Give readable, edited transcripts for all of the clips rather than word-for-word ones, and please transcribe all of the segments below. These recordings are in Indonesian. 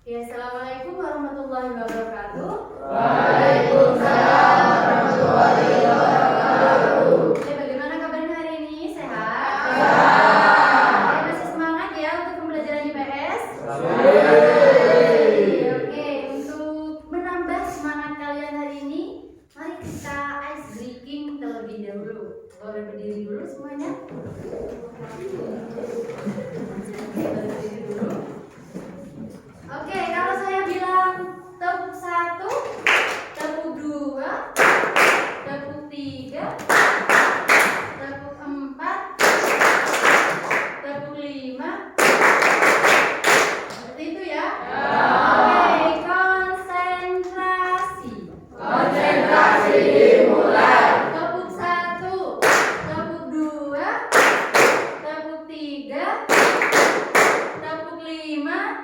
Ya, assalamualaikum warahmatullahi wabarakatuh. Waalaikumsalam warahmatullahi wabarakatuh. Oke, bagaimana kabarnya hari ini? Sehat? Sehat. Oke, masih semangat ya untuk pembelajaran IPS? Oke, untuk menambah semangat kalian hari ini, mari kita ice breaking terlebih dahulu. Boleh berdiri dulu semuanya? Oke, kalau saya bilang tepuk 1, tepuk 2, tepuk 3, tepuk 4, tepuk 5, seperti itu ya? Oke, konsentrasi. Konsentrasi dimulai. Tepuk 1, tepuk 2, tepuk 3, tepuk 5.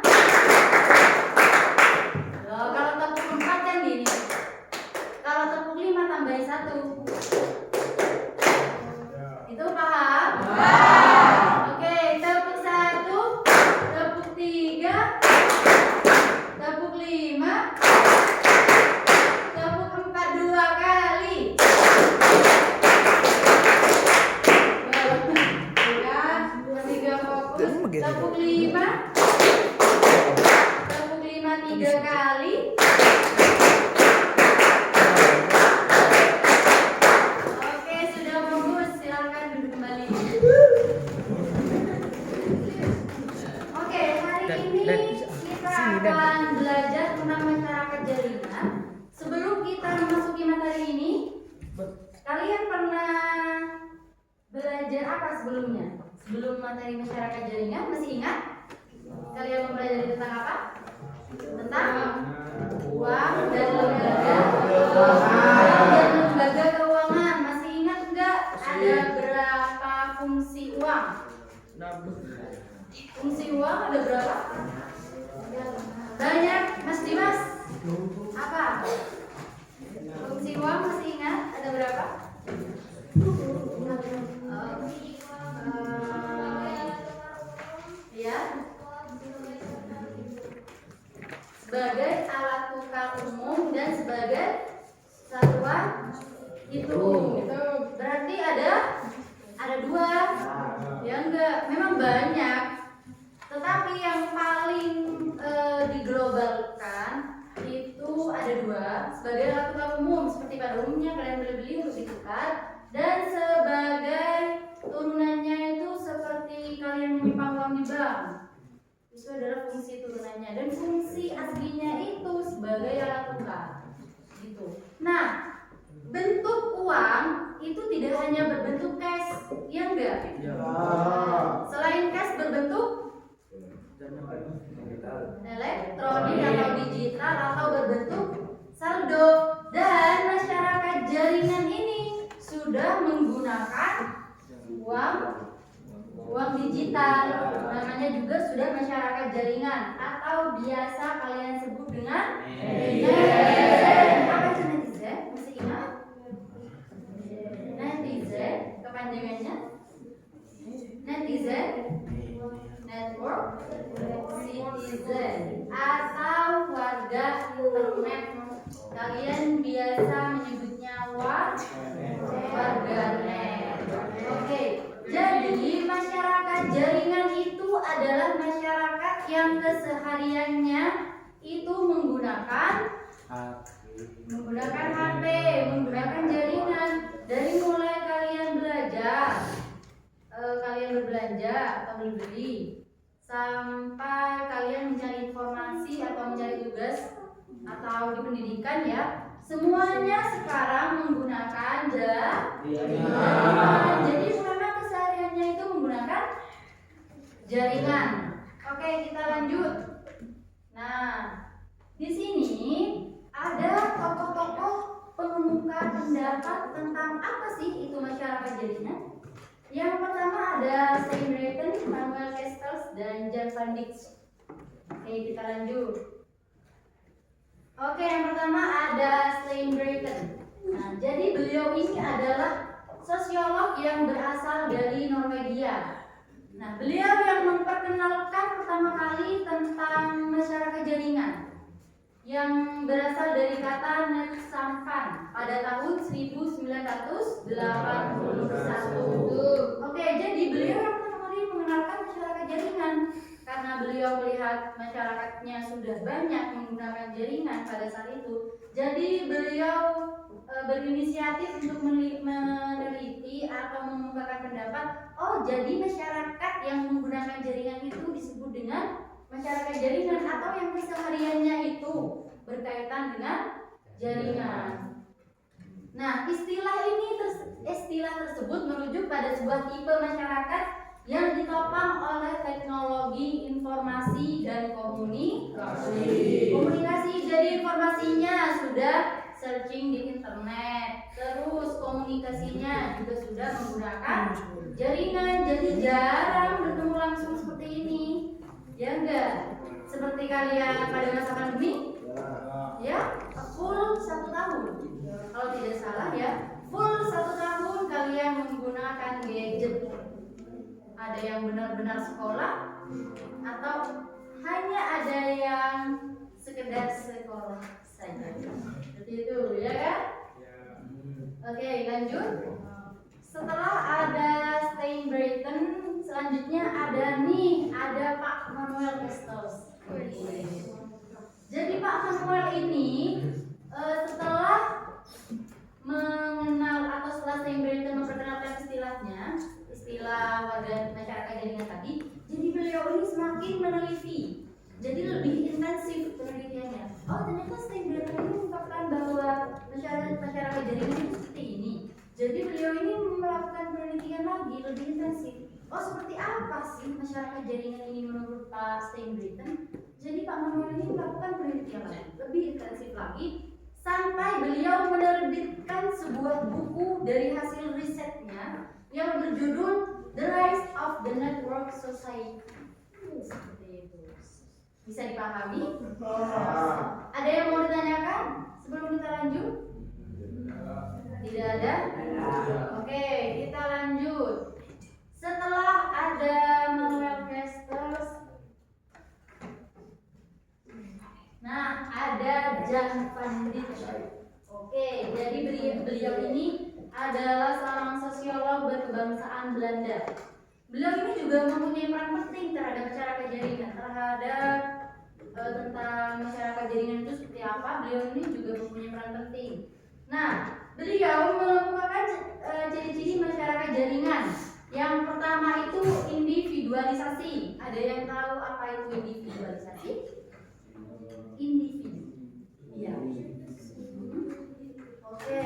Loh, kalau tepuk 4 kan gini. Kalau tepuk 5 tambahin 1. Itu paham? Oke, tepuk 1, tepuk 3, tepuk 5, tepuk 4 2 kali. Ya, masih gak fokus. Tepuk 5, tepuk 5 3 kali. Oke, sudah fokus. Silakan duduk kembali. Oke, hari ini kita akan belajar tentang masyarakat jaringan. Sebelum kita memasuki materi ini, kalian pernah belajar apa sebelumnya? Sebelum materi masyarakat jaringan, masih ingat? Kalian mempelajari tentang apa? Tentang uang dan lembaga keuangan. Masih ingat enggak? Ada berapa fungsi uang? Fungsi uang ada berapa? Banyak, Mas Dimas. Apa? Fungsi uang masih ingat? Ada berapa? Ya. Sebagai alat tukar umum dan sebagai satuan hitung. Itu berarti ada dua. Ya enggak, memang banyak. Tetapi yang paling diglobalkan itu ada dua. Sebagai alat tukar umum seperti pada umumnya kalian beli untuk ditukar, dan sebagai turunannya itu seperti kalian menyimpan uang di bank. Itu adalah fungsi turunannya, dan fungsi aslinya itu sebagai alat tukar. Gitu. Nah, bentuk uang itu tidak hanya berbentuk cash, ya enggak? Selain cash berbentuk elektronik atau digital atau berbentuk saldo, dan masyarakat jaringan ini sudah menggunakan uang digital. Namanya juga sudah masyarakat jaringan atau biasa kalian sebut dengan netizen. Apa itu netizen? Masih ingat? Netizen kepanjangannya netizen, network citizen, atau warga internet. Kalian biasa menyebutnya warganet. Oke, jadi masyarakat jaringan itu adalah masyarakat yang kesehariannya itu menggunakan HP, menggunakan jaringan. Dari mulai kalian belajar, kalian berbelanja atau beli, sampai kalian mencari informasi atau mencari tugas atau di pendidikan ya, semuanya sekarang menggunakan jaringan. Jadi memang kesehariannya itu menggunakan jaringan. Oke, kita lanjut. Nah, di sini ada tokoh-tokoh pengemuka pendapat tentang apa sih itu masyarakat jaringan. Yang pertama ada Stein Brayton, Manuel Castells, dan Jan van Dijk. Oke, kita lanjut. Oke, yang pertama ada Stein Brayton. Nah, jadi beliau ini adalah sosiolog yang berasal dari Norwegia. Nah, beliau yang memperkenalkan pertama kali tentang masyarakat jaringan yang berasal dari kata Netsampan pada tahun 1981. Oke, jadi beliau yang pertama kali mengenalkan masyarakat jaringan karena beliau melihat masyarakatnya sudah banyak menggunakan jaringan pada saat itu. Jadi beliau berinisiatif untuk meneliti atau mengemukakan pendapat, oh jadi masyarakat yang menggunakan jaringan itu disebut dengan masyarakat jaringan atau yang kesehariannya itu berkaitan dengan jaringan. Nah, istilah tersebut merujuk pada sebuah tipe masyarakat yang ditopang oleh teknologi informasi dan komunikasi. Jadi informasinya sudah searching di internet, terus komunikasinya juga sudah menggunakan jaringan. Jadi jarang bertemu langsung seperti ini. Ya enggak? Seperti kalian pada masa pandemi? Ya, full 1 tahun. Kalau tidak salah ya, full 1 tahun kalian menggunakan gadget. Ada yang benar-benar sekolah atau hanya ada yang sekedar sekolah saja. Seperti itu, ya kan? Oke, lanjut. Setelah ada Steinbreiten, selanjutnya ada Pak Manuel Castells. Jadi Pak Manuel ini setelah mengenal atau setelah Steinbreiten memperkenalkan istilah warga masyarakat jaringan tadi, jadi beliau ini semakin meneliti. Jadi lebih intensif penelitiannya. Oh, ternyata Steinbreiten ini mengungkapkan bahwa masyarakat jaringan itu seperti ini. Jadi beliau ini melakukan penelitian lagi lebih intensif. Oh, seperti apa sih masyarakat jaringan ini menurut Pak Steinbreiten? Jadi Pak Manuel ini melakukan penelitian lagi, lebih intensif lagi, sampai beliau menerbitkan sebuah buku dari hasil risetnya yang berjudul The Rise of the Network Society. Seperti itu. Bisa dipahami? Ada yang mau ditanyakan sebelum kita lanjut? Tidak ada? Oke, kita lanjut. Setelah ada Manuel Castells, nah ada Jan van Dijk. Oke, jadi beliau ini adalah seorang sosiolog berkebangsaan Belanda. Beliau ini juga mempunyai peran penting terhadap masyarakat jaringan, terhadap tentang masyarakat jaringan itu seperti apa. Beliau ini juga mempunyai peran penting. Nah, beliau mengemukakan ciri-ciri masyarakat jaringan. Yang pertama itu individualisasi. Ada yang tahu apa itu individualisasi? Individu. Iya. Oke.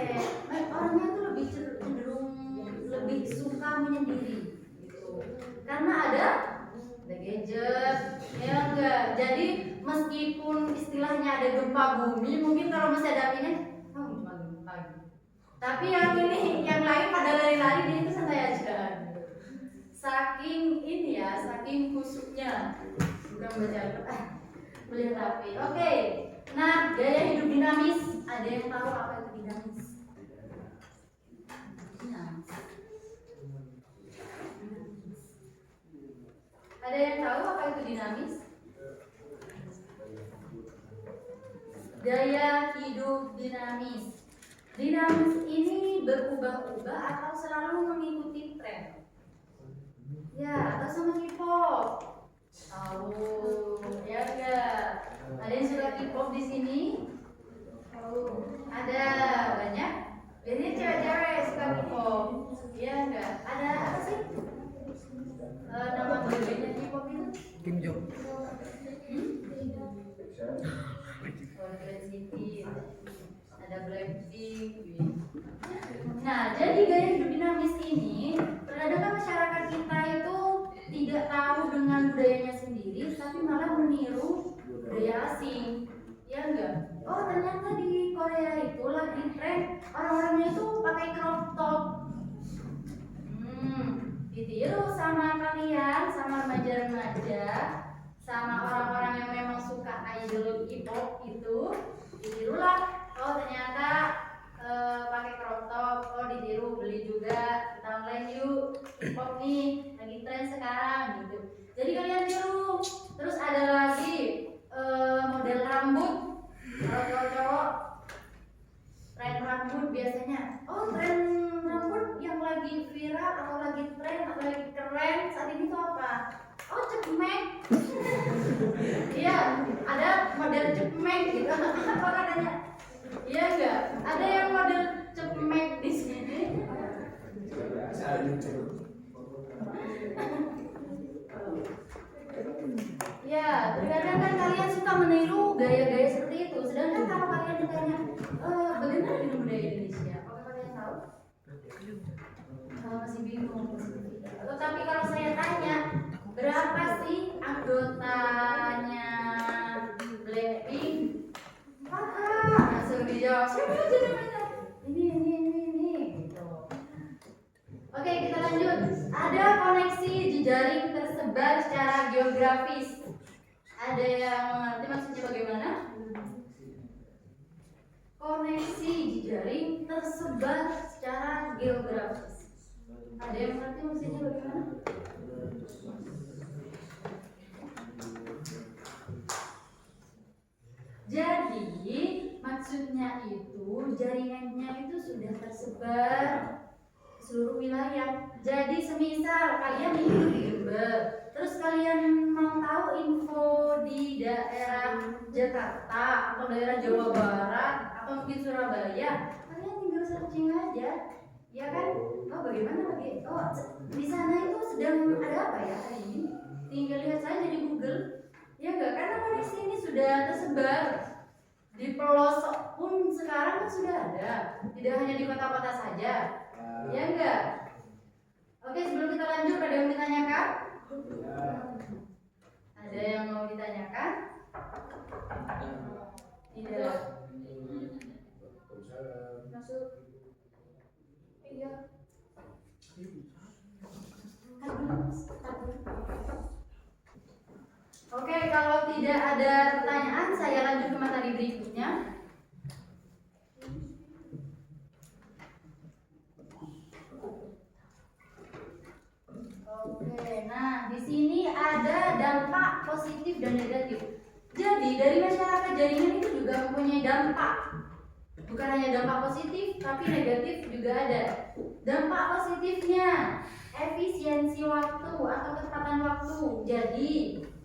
Orangnya tuh lebih cenderung lebih suka menyendiri. Gitu. Karena ada gadget, ya enggak. Jadi meskipun istilahnya ada gempa bumi, mungkin kalau masih ada ini, gempa. Tapi yang ini, yang lain pada lari-lari, dia itu santai aja. Saking ini ya, saking khusyuknya, bukan baca melihat HP. Oke. Nah, gaya hidup dinamis. Ada yang tahu apa itu dinamis? Ada yang tahu apa itu dinamis? Gaya hidup dinamis. Dinamis ini berubah-ubah atau selalu mengikuti tren. Ya, atau sama K-pop. Tahu, ya enggak? Ada yang suka K-pop di sini? Ada banyak. Biasanya cewek-cewek suka K-pop. Ya enggak? Ada apa sih? Nama boybandnya K-pop itu? Kim Jong. City. Ada Blackpink. Nah, jadi gaya hidup dinamis ini terkadang masyarakat kita itu tidak tahu dengan budayanya sendiri, tapi malah meniru budaya asing. Ya enggak? Oh, ternyata di Korea itu lagi tren orang-orangnya itu pakai crop top. Ditiru sama kalian, sama remaja-remaja, sama orang-orang yang memang suka idol K-pop itu, ditirulah. Oh, ternyata pakai crop top. Oh, ditiru, beli juga. Kita online yuk, K-pop nih lagi tren sekarang gitu. Jadi kalian tiru. Terus ada lagi model rambut. Kalau cowok-cowok tren rambut biasanya, oh tren rambut yang lagi viral atau lagi tren atau lagi keren saat ini tuh apa? Oh cepmek. Iya, ada model cepmek gitu. Apa katanya? Iya enggak? Ada yang model cepmek di sini. Ya, terkadang kan kalian suka meniru gaya-gaya seperti itu. Sedangkan kalau kalian ditanya, bagaimana dengan budaya Indonesia? Apakah kalian tahu? Masih bingung. Tetapi kalau saya tanya, berapa sih anggotanya Blackpink? Langsung dijawab, siapa aja namanya? Ini. Gitu. Oke, kita lanjut. Ada koneksi jejaring tersebar secara geografis. Ada yang mengerti maksudnya bagaimana? Koneksi jejaring tersebar secara geografis. Ada yang mengerti maksudnya bagaimana? Jadi maksudnya itu jaringannya itu sudah tersebar ke seluruh wilayah. Jadi semisal kalian hidup di Jember, terus kalian mau tahu info di daerah Jakarta atau daerah Jawa Barat atau mungkin Surabaya, kalian tinggal searching aja, ya kan? Oh bagaimana lagi? Oh di sana itu sedang ada apa ya hari ini? Tinggal lihat saja di Google. Ya enggak, karena koneksi ini sudah tersebar di pelosok pun sekarang kan sudah ada, tidak hanya di kota-kota saja, ya enggak? Oke, sebelum kita lanjut, ada yang ditanyakan? Ada yang mau ditanyakan? Tidak. Masuk. Iya. Oke, kalau tidak ada pertanyaan, saya lanjut ke materi berikutnya. Oke, nah di sini ada dampak positif dan negatif. Jadi dari masyarakat jaringan itu juga mempunyai dampak. Bukan hanya dampak positif, tapi negatif juga ada. Dampak positifnya, efisiensi waktu atau ketepatan waktu. Jadi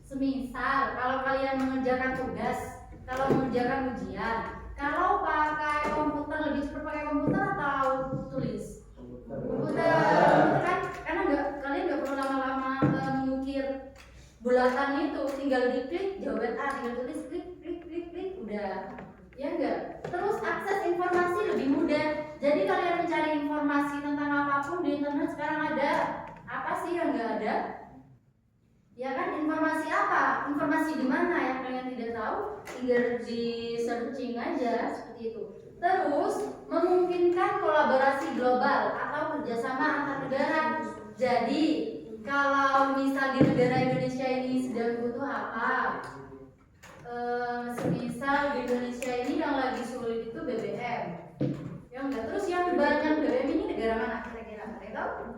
semisal kalau kalian mengerjakan tugas, kalau mengerjakan ujian, kalau pakai komputer lebih cepat pakai komputer atau tulis? Komputer kan, karena kalian nggak perlu lama-lama mengukir bulatan itu, tinggal diklik jawaban A, tinggal tulis klik udah, ya enggak? Terus akses informasi lebih mudah. Jadi kalian mencari informasi tentang apapun di internet sekarang ada. Apa sih yang nggak ada? Ya kan, informasi apa? Informasi di mana yang kalian tidak tahu? Tinggal di searching aja seperti itu. Terus memungkinkan kolaborasi global atau kerjasama antar negara. Jadi kalau misal di negara Indonesia ini sedang butuh apa? Semisal di Indonesia ini yang lagi sulit itu BBM. Ya enggak? Terus yang banyak BBM ini negara mana kira-kira? Kalian tahu?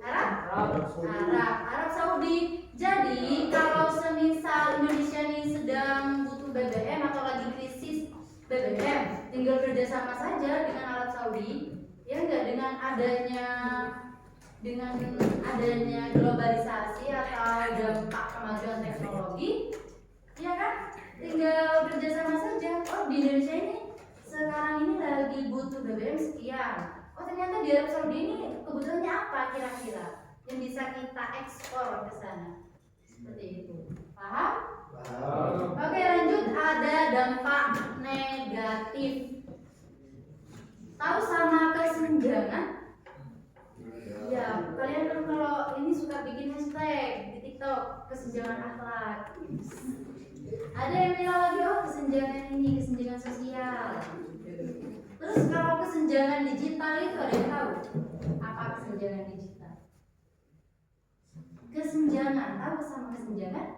Arab Saudi. Jadi kalau semisal Indonesia ini sedang butuh BBM atau lagi krisis BBM, tinggal kerjasama saja dengan Arab Saudi, ya enggak? Dengan adanya globalisasi atau dampak kemajuan teknologi, ya kan? Tinggal kerjasama saja. Oh di Indonesia ini sekarang ini lagi butuh BBM sekian. Oh ternyata di Arab Saudi ini kebutuhannya apa kira-kira yang bisa kita ekspor ke sana? Seperti itu. Paham? Paham. Oke lanjut, ada dampak negatif. Tahu sama kesenjangan? Ya, kalian kan kalau ini suka bikin hashtag di TikTok kesenjangan akhlak. Ada yang bilang lagi oh kesenjangan ini kesenjangan sosial. Terus kalau kesenjangan digital itu ada yang tahu apa kesenjangan digital? Kesenjangan, tahu sama kesenjangan?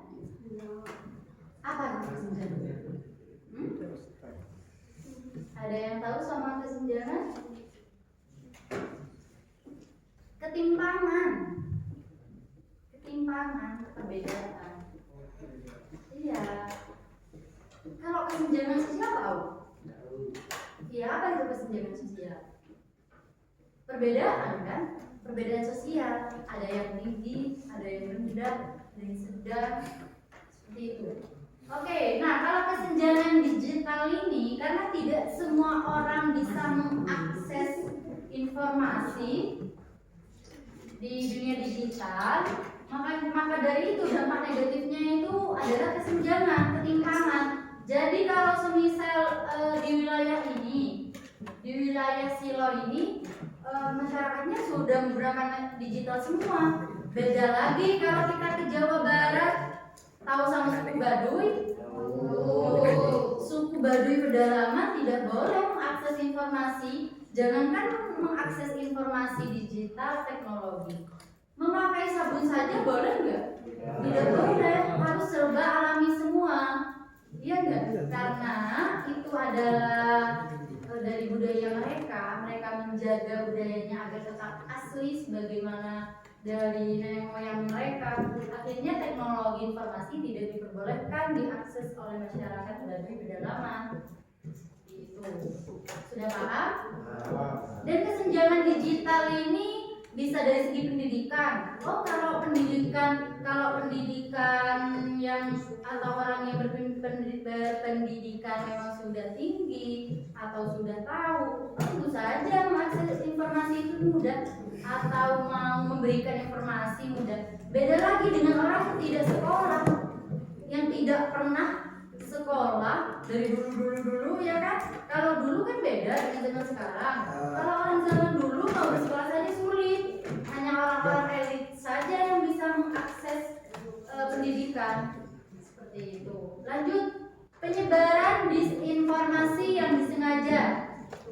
Apa kesenjangan? Ada yang tahu sama kesenjangan? Ketimpangan, perbedaan. Iya. Kalau kesenjangan sosial kesenjangan sosial. Perbedaan kan, perbedaan sosial, ada yang tinggi, ada yang rendah, ada yang sedang, seperti itu. Oke, nah kalau kesenjangan digital ini, karena tidak semua orang bisa mengakses informasi di dunia digital, maka dari itu dampak negatifnya itu adalah kesenjangan, ketimpangan. Jadi kalau semisal di wilayah ini, di wilayah Silo ini, masyarakatnya sudah menggunakan digital semua. Beda lagi kalau kita ke Jawa Barat, tahu sama suku Baduy? Suku Baduy pedalaman tidak boleh mengakses informasi. Jangankan mengakses informasi digital teknologi, memakai sabun saja boleh nggak? Tidak boleh, harus serba alami semua. Iya enggak? Karena itu adalah dari budaya mereka. Mereka menjaga budayanya agar tetap asli sebagaimana dari nenek moyang mereka. Akhirnya teknologi informasi tidak diperbolehkan diakses oleh masyarakat dari pedalaman. Itu sudah paham? Dan kesenjangan digital ini bisa dari segi pendidikan. Oh, kalau pendidikan yang atau orang yang berpendidikan memang sudah tinggi atau sudah tahu, tentu saja mengakses informasi itu mudah atau mau memberikan informasi mudah. Beda lagi dengan orang yang tidak sekolah, yang tidak pernah sekolah dari dulu ya kan. Kalau dulu kan beda dengan zaman sekarang. Kalau orang zaman dulu mau bersekolah saja sulit, hanya orang-orang elit saja yang bisa mengakses pendidikan seperti itu. Lanjut, penyebaran disinformasi yang disengaja.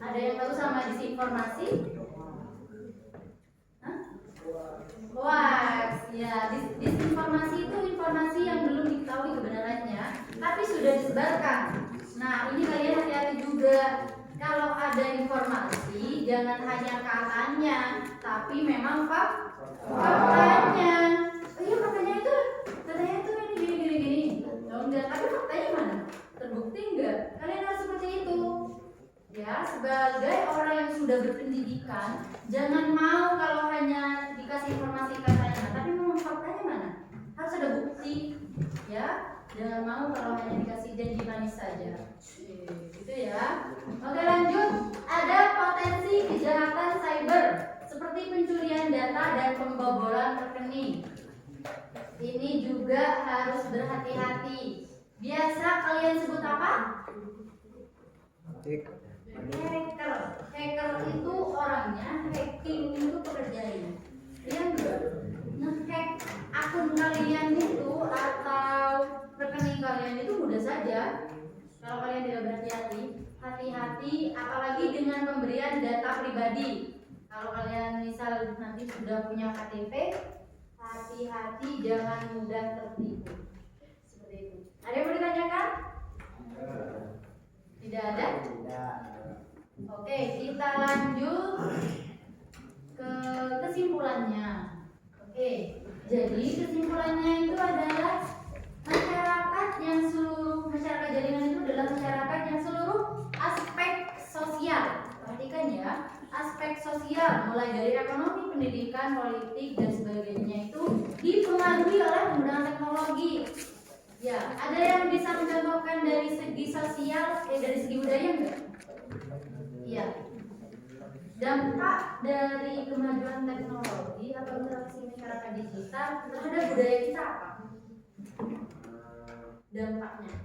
Ada yang tahu sama disinformasi? Hoax, ya. Disinformasi itu informasi yang belum diketahui kebenarannya, tapi sudah disebarkan. Nah, ini kalian hati-hati juga. Kalau ada informasi, jangan hanya katanya, tapi memang faktanya. Oh iya, katanya itu ini gini. Oh, enggak, tapi faktanya mana? Terbukti enggak? Kalian harus seperti itu. Ya, sebagai orang yang sudah berpendidikan, jangan mau kalau hanya dikasih informasi katanya, tapi memang faktanya mana? Harus ada bukti, ya. Jangan mau kalau hanya dikasih janji manis saja. Gitu ya. Oke, lanjut. Ada potensi kejahatan cyber seperti pencurian data dan pembobolan rekening. Ini juga harus berhati-hati. Biasa kalian sebut apa? Hacker itu orangnya, hacking itu pekerjaannya. Dia nge-hack akun kalian itu atau rekening kalian itu mudah saja. Kalau kalian tidak berhati-hati, hati-hati apalagi dengan pemberian data pribadi. Kalau kalian misal nanti sudah punya KTP, hati-hati jangan mudah tertipu. Seperti itu. Ada yang mau ditanyakan? Tidak ada? Oke, kita lanjut ke kesimpulannya. Oke, jadi kesimpulannya itu adalah masyarakat jaringan itu adalah masyarakat yang seluruh aspek sosial. Perhatikan ya, aspek sosial mulai dari ekonomi, pendidikan, politik dan sebagainya itu dipengaruhi oleh penggunaan teknologi. Ya, ada yang bisa mencontohkan dari segi sosial, dari segi budaya enggak? Iya. Dampak dari kemajuan teknologi atau interaksi masyarakat digital terhadap budaya kita apa? Dampaknya.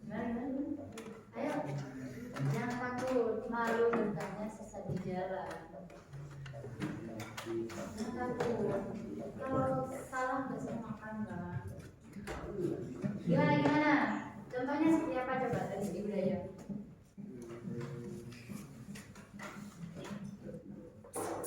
Gimana? Ayo, jangan takut, malu bertanya sesat di jalan. Jangan takut. Kalau salah nggak usah makan kan? Gimana? Contohnya seperti apa coba dari segi budaya?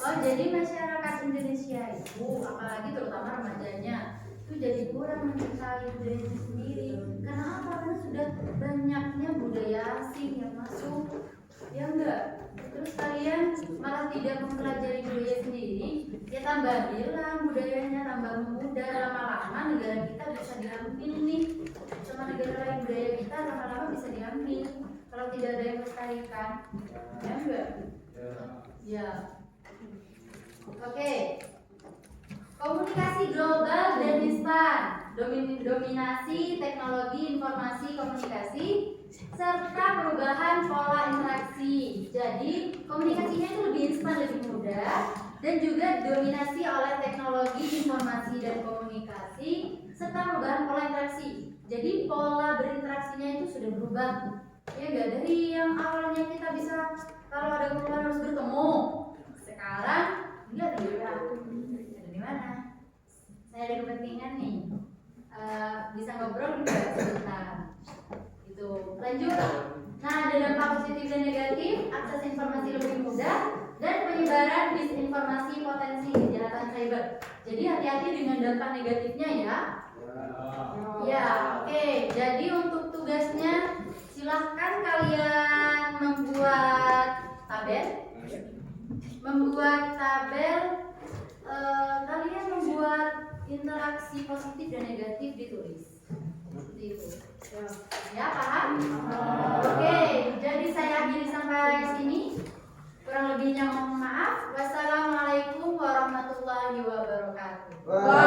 Oh, jadi masyarakat Indonesia itu, apalagi terutama remajanya, itu jadi kurang mencintai budayanya sendiri. Karena apa? Karena sudah banyaknya budaya asing yang masuk, ya enggak? Terus kalian malah tidak mempelajari budaya sendiri, ya tambah hilang budayanya, tambah memudar, lama-lama negara kita bisa diambil nih sama negara lain, budaya kita lama-lama bisa diambil. Kalau tidak ada yang melestarikan, ya enggak? Ya. Oke. Komunikasi global dan instan, dominasi teknologi informasi komunikasi, serta perubahan pola interaksi. Jadi komunikasinya itu lebih instan, lebih mudah, dan juga dominasi oleh teknologi informasi dan komunikasi, serta perubahan pola interaksi. Jadi pola berinteraksinya itu sudah berubah. Ya enggak, dari yang awalnya kita bisa kalau ada keperluan harus bertemu, sekarang enggak di WA. Di mana? Saya ada kepentingan nih, bisa ngobrol juga sebentar. Itu lanjut. Nah, ada dampak positif dan negatif, akses informasi lebih mudah, dan penyebaran disinformasi potensi kejahatan cyber. Jadi hati-hati dengan dampak negatifnya ya. Ya, oke. Jadi untuk tugasnya silahkan kalian membuat tabel. Kalian membuat interaksi positif dan negatif ditulis. Seperti itu. Ya, paham? Oke, jadi saya akhiri sampai sini. Kurang lebihnya mohon maaf. Wassalamualaikum warahmatullahi wabarakatuh.